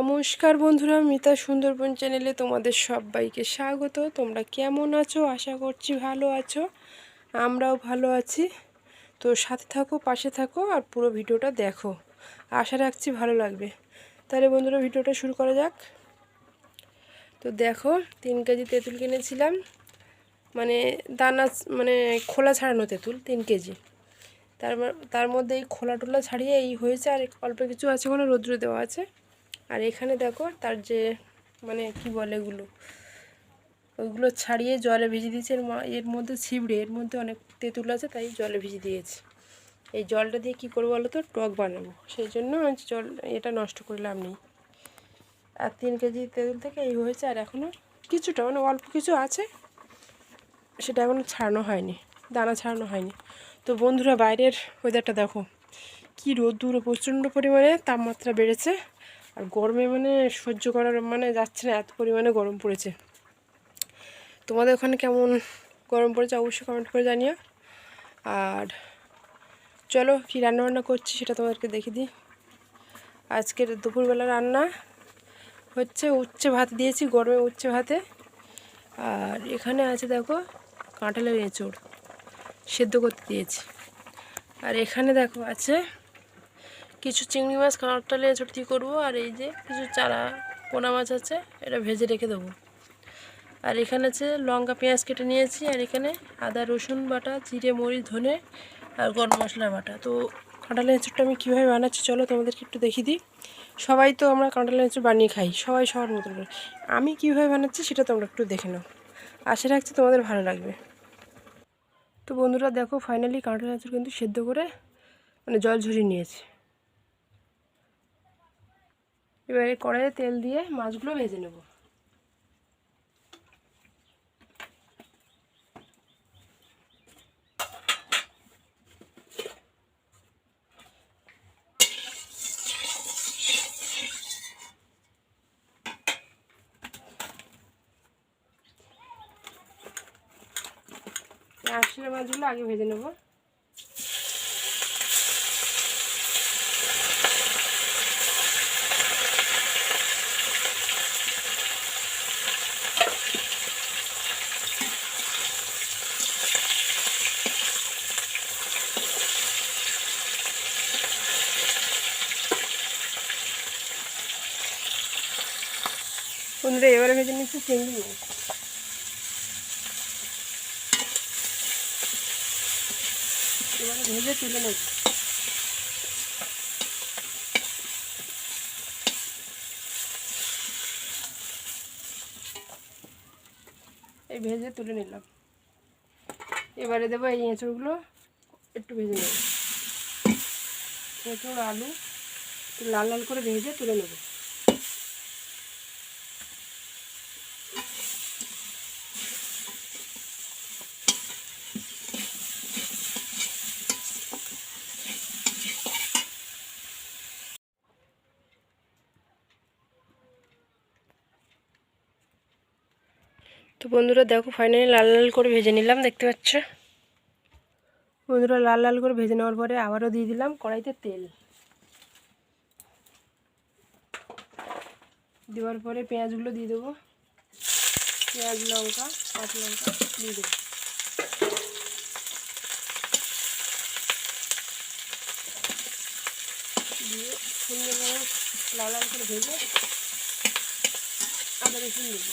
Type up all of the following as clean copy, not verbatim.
নমস্কার বন্ধুরা, মিতা সুন্দরবন চ্যানেলে তোমাদের সবাইকে স্বাগত। তোমরা কেমন আছো? আশা করছি ভালো আছো। আমরাও ভালো আছি। তো সাথে থাকো, পাশে থাকো আর পুরো ভিডিওটা দেখো। আশা রাখছি ভালো লাগবে। তাহলে বন্ধুরা ভিডিওটা শুরু করা যাক। তো দেখো, 3 কেজি তেঁতুল কিনেছিলাম, মানে দানা মানে খোলা ছাড়ানো তেঁতুল 3 কেজি। তার মধ্যে এই খোলা টোলা ছাড়িয়ে এই হয়েছে, আর অল্প কিছু আছে, ওখানে রৌদ্র দেওয়া আছে। আর এখানে দেখো তার যে মানে কি বলে ওইগুলো ছাড়িয়ে জলে ভিজিয়ে দিয়েছি। এর মধ্যে ছিবড়ে, এর মধ্যে অনেক তেঁতুল আছে, তাই জলে ভিজিয়ে দিয়েছি। এই জলটা দিয়ে কী করবো বলো তো, টক বানাবো। সেই জন্য জল এটা নষ্ট করলাম নেই। আর 3 কেজি তেঁতুল থেকে এই হয়েছে, আর এখনও কিছুটা মানে অল্প কিছু আছে, সেটা এখনও ছাড়ানো হয়নি, দানা ছাড়ানো হয়নি। তো বন্ধুরা বাইরের ওয়েদারটা দেখো, কি রোদ্দুর, প্রচণ্ড পরিমাণে তাপমাত্রা বেড়েছে। আর গরমে মানে সহ্য করার মানে যাচ্ছে না, এত পরিমাণে গরম পড়েছে। তোমাদের ওখানে কেমন গরম পড়েছে অবশ্যই কমেন্ট করে জানিও। আর চলো কী রান্নাবান্না করছি সেটা তোমাদেরকে দেখিয়ে দিই। আজকের দুপুরবেলা রান্না হচ্ছে উচ্ছে ভাত দিয়েছি, গরমে উচ্ছে ভাতে। আর এখানে আছে দেখো কাঁঠালের এঁচড় সেদ্ধ করতে দিয়েছি। আর এখানে দেখো আছে কিছু চিংড়ি মাছ, কাঁঠালের এঁচড় দিয়ে করবো। আর এই যে কিছু চারা পোনা মাছ আছে, এটা ভেজে রেখে দেবো। আর এখানে আছে লঙ্কা পেঁয়াজ কেটে নিয়েছি। আর এখানে আদা রসুন বাটা, জিরে মরিচ ধনে আর গরম মশলা বাটা। তো কাঁঠালের এঁচড়টা আমি কীভাবে বানাচ্ছি চলো তোমাদেরকে একটু দেখিয়ে দিই। সবাই তো আমরা কাঁঠালের এঁচড় বানিয়ে খাই, সবাই সবার মতো করে। আমি কীভাবে বানাচ্ছি সেটা তোমরা একটু দেখে নাও, আশা রাখছি তোমাদের ভালো লাগবে। তো বন্ধুরা দেখো, ফাইনালি কাঁঠালের এঁচড় কিন্তু সেদ্ধ করে মানে জল ঝরিয়ে নিয়েছি। এবারে কড়াইয়ে তেল দিয়ে মাছগুলো ভেজে নেব। আঁশলা মাছগুলো আগে ভেজে নেব। বন্ধুরা এবারে ভেজে নিচ্ছি চিংড়ি মাছ। এবারে ভেজে তুলে নেব। এই ভেজে তুলে নিলাম। এবারে দেবো এই এঁচড়গুলো, একটু ভেজে নেব। এঁচড় আলু লাল লাল করে ভেজে তুলে নেব। তো বন্ধুরা দেখো, ফাইনালি লাল লাল করে ভেজে নিলাম, দেখতে পাচ্ছ বন্ধুরা। লাল লাল করে ভেজে নেওয়ার পরে আবারও দিয়ে দিলাম কড়াইতে তেল। দেওয়ার পরে পেঁয়াজগুলো দিয়ে দেবো। পেঁয়াজ লঙ্কা কাঁচা লঙ্কা দিয়ে দেবো। দিয়ে সুন্দরভাবে লাল লাল করে ভেজে আদা রসুন দেবো।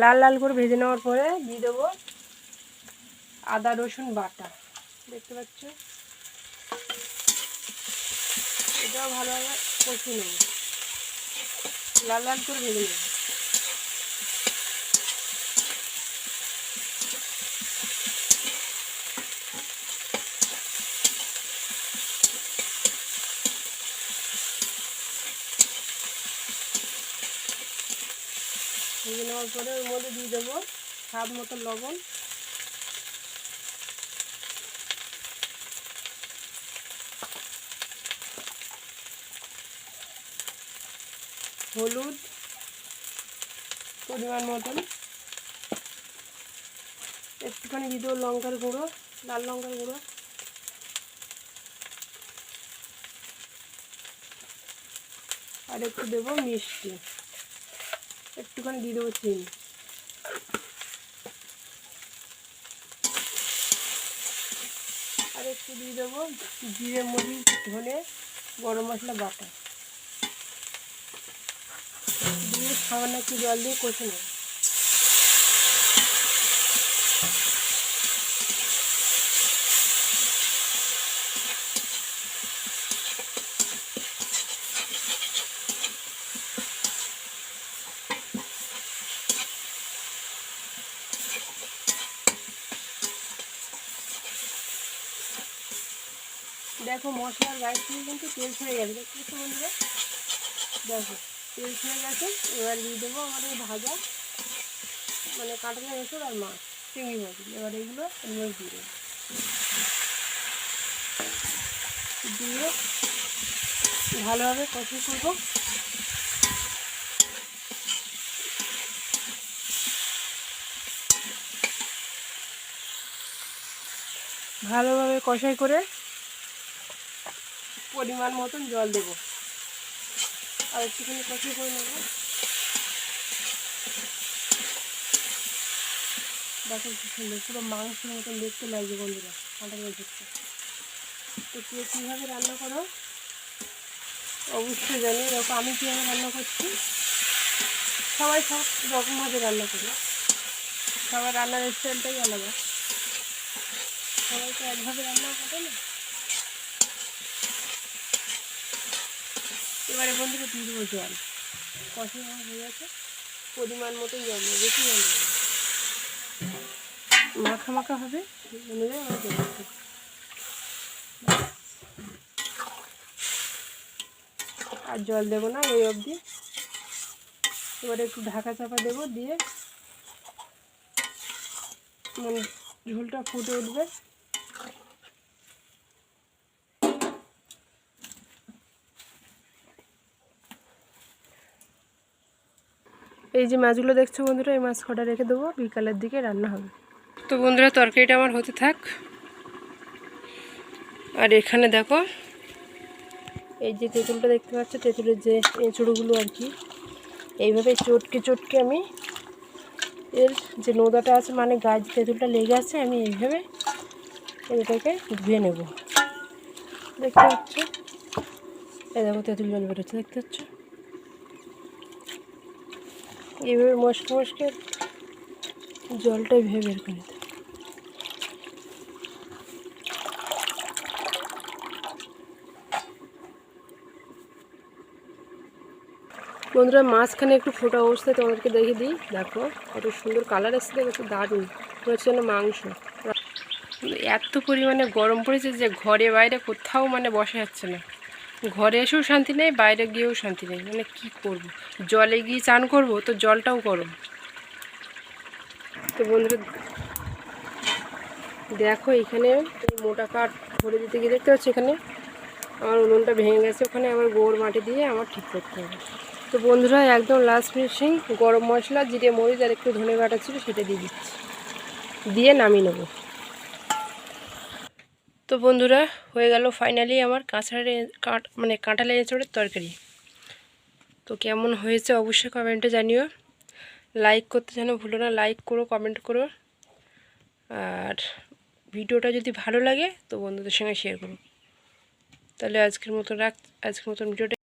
লাল লাল করে ভেজে নেওয়ার পরে দিয়ে দেবো আদা রসুন বাটা, দেখতে পাচ্ছ। এটাও ভালোভাবে কষিয়ে নেব, লাল লাল করে ভেজে নেব। ভেজে নেওয়ার পরে ওর মধ্যে দিয়ে দেবো স্বাদ মতো লবণ, হলুদ, পরিমাণ মতন। একটুখানি দিয়ে দেবো লঙ্কার গুঁড়ো, লাল লঙ্কার গুঁড়ো। আর একটু দেবো মিষ্টি, একটুখানি দিয়ে দেবো চিনি। আর একটু দিয়ে দেবো জিরে, মরিচ, ধনে, গরম মশলা বাটা দিয়ে সামান্য একটু জল দিয়ে কষে নেব। দেখো মশলার গায়ে থেকে কিন্তু তেল ছেড়ে গেছে, দেখতে বন্ধুরা? দেখো তেল ছেড়ে গেছে। এবার দিয়ে দেবো আমার এই ভাজা মানে কাঁঠালের এঁচড় আর মাছ, চিংড়ি মাছ। এবার এগুলো দিয়ে দেবো, দিয়ে ভালোভাবে কষিয়ে করবো। ভালোভাবে কষাই করে পরিমাণ মতন জল দেব। আর একটুখানি কষিয়ে করে নেব। দেখো কি সুন্দর, পুরো মাংসের মতন দেখতে লাগবে বন্ধুরা কাঁঠালের এঁচড়টা। তো কে কীভাবে রান্না করো অবশ্যই জানি। দেখো আমি কীভাবে রান্না করছি, সবাই সব রকমভাবে রান্না করে, সবার রান্নার স্টাইলটাই আলাদা, সবাই তো একভাবে রান্না করে না। এবারে বন্ধুরা দিয়ে দেবো জল। কষে হয়ে গেছে, পরিমাণ মতন জল দেবো, বেশি জল দেবো, মাখা মাখা হবে অনুযায়ী আমার জল দেবো। আর জল দেবো না এই অবধি। এবারে একটু ঢাকা চাপা দেবো, দিয়ে মানে ঝোলটা ফুটে উঠবে। এই যে মাছগুলো দেখছো বন্ধুরা, এই মাছ কটা রেখে দেবো, বিকালের দিকে রান্না হবে। তো বন্ধুরা তরকারিটা আমার হতে থাক। আর এখানে দেখো এই যে তেঁতুলটা দেখতে পাচ্ছ, তেঁতুলের যে এঁচড়গুলো আর কি, এইভাবে চটকে চটকে আমি এর যে নোদাটা আছে মানে গাছ তেঁতুলটা লেগে আছে, আমি এইভাবে এটাকে ধুয়ে নেব। দেখতে পাচ্ছ, এই দেখো তেঁতুল জল বেরোচ্ছে, দেখতে পাচ্ছ? এইভাবে মশকে মশকে জলটাই ভেবে বের করে দেব। বন্ধুরা মাঝখানে একটু ফোটা অবস্থায় তোমাদেরকে দেখে দিই, দেখো কত সুন্দর কালার এসছে, দেখো দারুণ হচ্ছে না মাংস। এত পরিমাণে গরম পড়েছে যে ঘরে বাইরে কোথাও মানে বসা যাচ্ছে না, ঘরে এসেও শান্তি নেই, বাইরে গিয়েও শান্তি নেই। মানে কি করব, জলে গিয়ে চান করব তো জলটাও গরম। তো বন্ধুরা দেখো এখানে মোটা কাঠ ভরে দিতে গিয়ে দেখতে পাচ্ছি এখানে আমার উনুনটা ভেঙে গেছে, ওখানে আবার গোবর মাটি দিয়ে আমার ঠিক করতে হবে। তো বন্ধুরা একদম লাস্ট ফিনিশিং, গরম মশলা, জিরে, মরিচ আর একটু ধনে বাটা ছিল সেটা দিয়ে দিচ্ছি, দিয়ে নামিয়ে নেব। তো বন্ধুরা হয়ে গেল ফাইনালি আমার কাঁঠালের এঁচড়ের তরকারি। তো কেমন হয়েছে অবশ্যই কমেন্টে জানিও। লাইক করতে যেন ভুলো না, লাইক করো, কমেন্ট করো। আর ভিডিওটা যদি ভালো লাগে তো বন্ধুদের সঙ্গে শেয়ার করো। তাহলে আজকের মতন ভিডিওটা